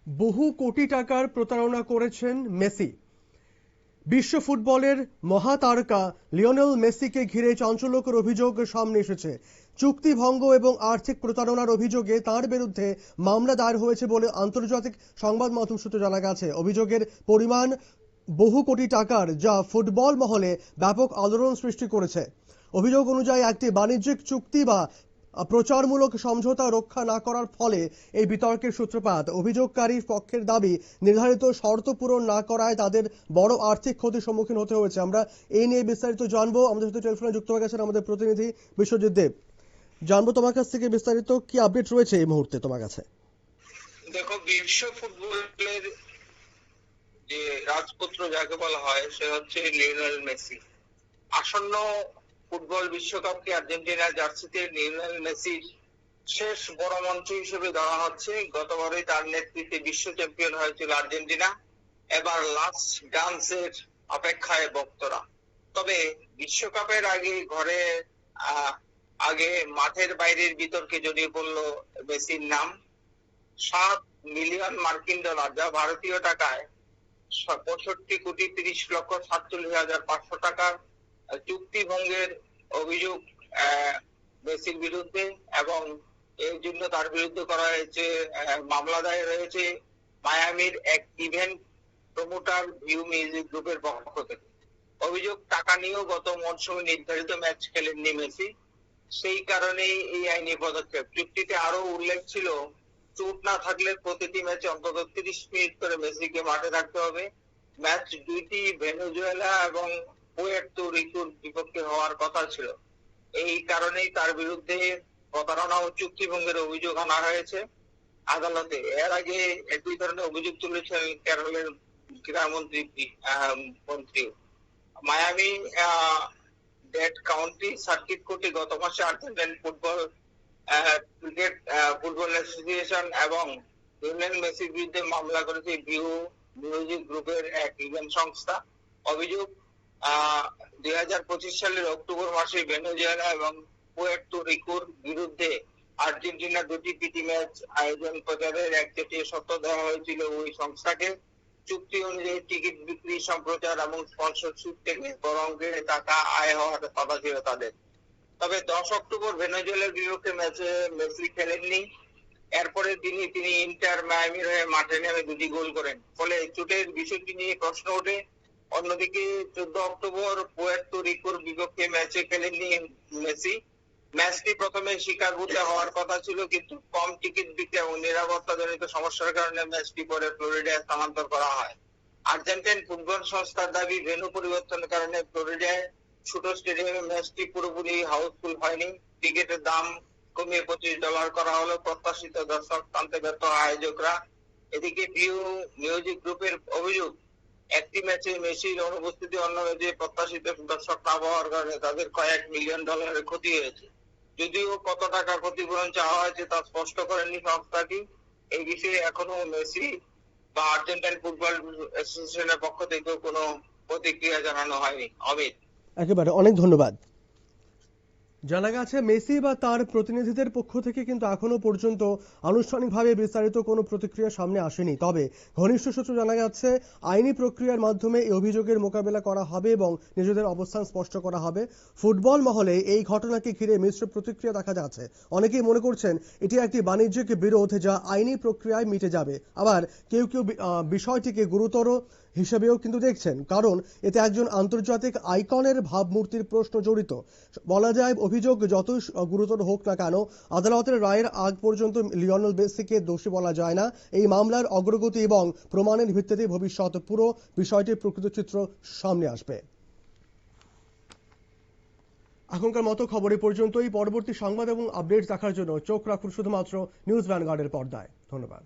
বহু কোটি টাকার প্রতারণা করেছেন মেসি। বিশ্ব ফুটবলের মহাতারকা লিওনেল মেসিকে ঘিরে চাঞ্চল্যকর অভিযোগ সামনে এসেছে। চুক্তি ভঙ্গ এবং আর্থিক প্রতারণার অভিযোগে তার বিরুদ্ধে মামলা দায়ের হয়েছে বলে আন্তর্জাতিক সংবাদ মাধ্যম সূত্রে জানা গেছে। অভিযোগের পরিমাণ বহু কোটি টাকার, যা ফুটবল মহলে ব্যাপক আলোড়ন সৃষ্টি করেছে। অভিযোগ অনুযায়ী একটি বাণিজ্যিক চুক্তি বা প্রচারমূলক সমঝোতা রক্ষা না করার ফলে এই বিতর্কের সূত্রপাত। অভিযোগকারী পক্ষের দাবি, নির্ধারিত শর্ত পূরণ না করায় তাদের বড় আর্থিক ক্ষতির সম্মুখীন হতে হয়েছে। আমরা এই নিয়ে বিস্তারিত জানবো। আমাদের সাথে টেলিফোনে যুক্ত হয়ে গেছেন আমাদের প্রতিনিধি বিশ্বজিৎ দেব। জানবো তোমার কাছ থেকে বিস্তারিত কি আপডেট রয়েছে এই মুহূর্তে তোমার কাছে। দেখো, বিশ্ব ফুটবলের যে রাজপুত্র যাকে বলা হয় সে হচ্ছে লিওনেল মেসি। আসন্ন ফুটবল বিশ্বকাপকে আর্জেন্টিনার জার্সিতে লিওনেল মেসির শেষ বড় মঞ্চ হিসেবে দেওয়া হচ্ছে। গতবারই তার নেতৃত্বে বিশ্ব চ্যাম্পিয়ন হয়েছিল আর্জেন্টিনা। এবার লাস্ট ডান্সের অপেক্ষায় ভক্তরা। তবে বিশ্বকাপের আগে আগে মাঠের বাইরের বিতর্কে জড়িয়ে পড়লো মেসির নাম। 7 মিলিয়ন মার্কিন ডলার, যা ভারতীয় টাকায় 65,30,47,500 টাকার চুক্তি ভঙ্গের অভিযোগ মেসির বিরুদ্ধে, এবং এর জন্য তার বিরুদ্ধে করা হয়েছে মামলা দায়ের হয়েছে মায়ামির এক ইভেন্ট প্রমোটার ভিউ মিউজিক গ্রুপের পক্ষ থেকে। অভিযোগ, টাকা নিয়েও গত মরশুমে নির্ধারিত ম্যাচ খেলেননি মেসি, সেই কারণেই এই আইনি পদক্ষেপ। চুক্তিতে আরো উল্লেখ ছিল, চোট না থাকলে প্রতিটি ম্যাচে অন্তত 30 মিনিট করে মেসিকে মাঠে থাকতে হবে। ম্যাচ দুইটি ভেনেজুয়েলা এবং পুয়ের্তো রিকোর বিপক্ষে হওয়ার কথা ছিল। এই কারণেই তার বিরুদ্ধে প্রতারণা ও চুক্তি ভঙ্গের অভিযোগ আনা হয়েছে আদালতে। এর আগে একই ধরনের অভিযোগ তুলেছেন কেরলের ক্রীড়ামন্ত্রী। মায়ামি ডেড কাউন্টি সার্কিট কোর্টে গত মাসে আর্জেন্টাইন ফুটবল অ্যাসোসিয়েশন এবং লিওনেল মেসির বিরুদ্ধে মামলা করেছে ভিউ মিউজিক গ্রুপের এক ইভেন্ট সংস্থা। অভিযোগ, 2025 সালের অক্টোবর মাসে ভেনেজুয়েলা এবং পুয়ের্তো রিকোর বিরুদ্ধে আর্জেন্টিনা দুটি প্রীতি ম্যাচ আয়োজন প্রচারের একচেটিয়া সত্ত্ব দেওয়া হয়েছিল ওই সংস্থাকে। চুক্তি অনুযায়ী টিকিট বিক্রি, সম্প্রচার এবং স্পন্সরশিপ থেকে বড় অঙ্কের টাকা আয় হওয়ার কথা ছিল তাদের। তবে 10 অক্টোবর ভেনেজুয়েলার বিপক্ষে ম্যাচে মেসি খেলেননি। এরপরের দিনই তিনি ইন্টার মায়ামির হয়ে মাঠে নেমে 2টি গোল করেন। ফলে চোটের বিষয়টি নিয়ে প্রশ্ন ওঠে। অন্যদিকে 14 অক্টোবর পুয়ের্তো রিকোর বিপক্ষে ম্যাচে খেলেননি মেসি। ম্যাচটি প্রথমে শিকাগোতে হওয়ার কথা ছিল, কিন্তু কম টিকিট বিক্রি এবং নিরাপত্তাজনিত সমস্যার কারণে ম্যাচটি পরে ফ্লোরিডায় স্থানান্তর করা হয়। আর্জেন্টাইন ফুটবল সংস্থার দাবি, ভেন্যু পরিবর্তনের কারণে ফ্লোরিডায় ছোট স্টেডিয়ামে ম্যাচটি পুরোপুরি হাউসফুল হয়নি। টিকিটের দাম কমিয়ে $25 করা হলো। প্রত্যাশিত দর্শক টানতে ব্যর্থ আয়োজকরা। এদিকে ভিউ মিউজিক গ্রুপের অভিযোগ, একটি ম্যাচে মেসির অনুপস্থিতি অন্য ম্যাচে প্রত্যাশিত দর্শক না পাওয়ার কারণে তাদের কয়েক মিলিয়ন ডলারের ক্ষতি হয়েছে। যদিও কত টাকা ক্ষতিপূরণ চাওয়া হয়েছে তা স্পষ্ট করেনি সংস্থাটি। এই বিষয়ে এখনো মেসি বা আর্জেন্টাইন ফুটবল অ্যাসোসিয়েশনের পক্ষ থেকে কোনো প্রতিক্রিয়া জানানো হয়নি। অমিত, একেবারে অনেক ধন্যবাদ। জানা গেছে মেসি বা তার প্রতিনিধিদের পক্ষ থেকে কিন্তু এখনো পর্যন্ত আনুষ্ঠানিকভাবে বিস্তারিত কোনো প্রতিক্রিয়া সামনে আসেনি। তবে ঘনিষ্ঠ সূত্র জানা যাচ্ছে আইনি প্রক্রিয়ার মাধ্যমে এই অভিযোগের মোকাবেলা করা হবে এবং নিজেদের অবস্থান স্পষ্ট করা হবে। ফুটবল মহলে এই ঘটনাকে ঘিরে মিশ্র প্রতিক্রিয়া দেখা যাচ্ছে। অনেকেই মনে করছেন এটি একটি বাণিজ্যিক বিরোধ, যা আইনি প্রক্রিয়ায় মিটে যাবে। আবার কেউ কেউ বিষয়টিকে গুরুতর হিসেবেও কিন্তু দেখছেন, কারণ এতে একজন আন্তর্জাতিক আইকনের ভাবমূর্তির প্রশ্ন জড়িত। বলা যায়, অভিযোগ যতই গুরুতর হোক না কেন, আদালতের রায়ের আগ পর্যন্ত লিওনেল মেসিকে দোষী বলা যায় না। এই মামলার অগ্রগতি এবং প্রমাণের ভিত্তিতে ভবিষ্যৎ পুরো বিষয়টির প্রকৃত চিত্র সামনে আসবে। এখনকার মতো খবর এ পর্যন্তই। পরবর্তী সংবাদ এবং আপডেট দেখার জন্য চোখ রাখুন শুধুমাত্র নিউজ ভ্যানগার্ডের পর্দায়। ধন্যবাদ।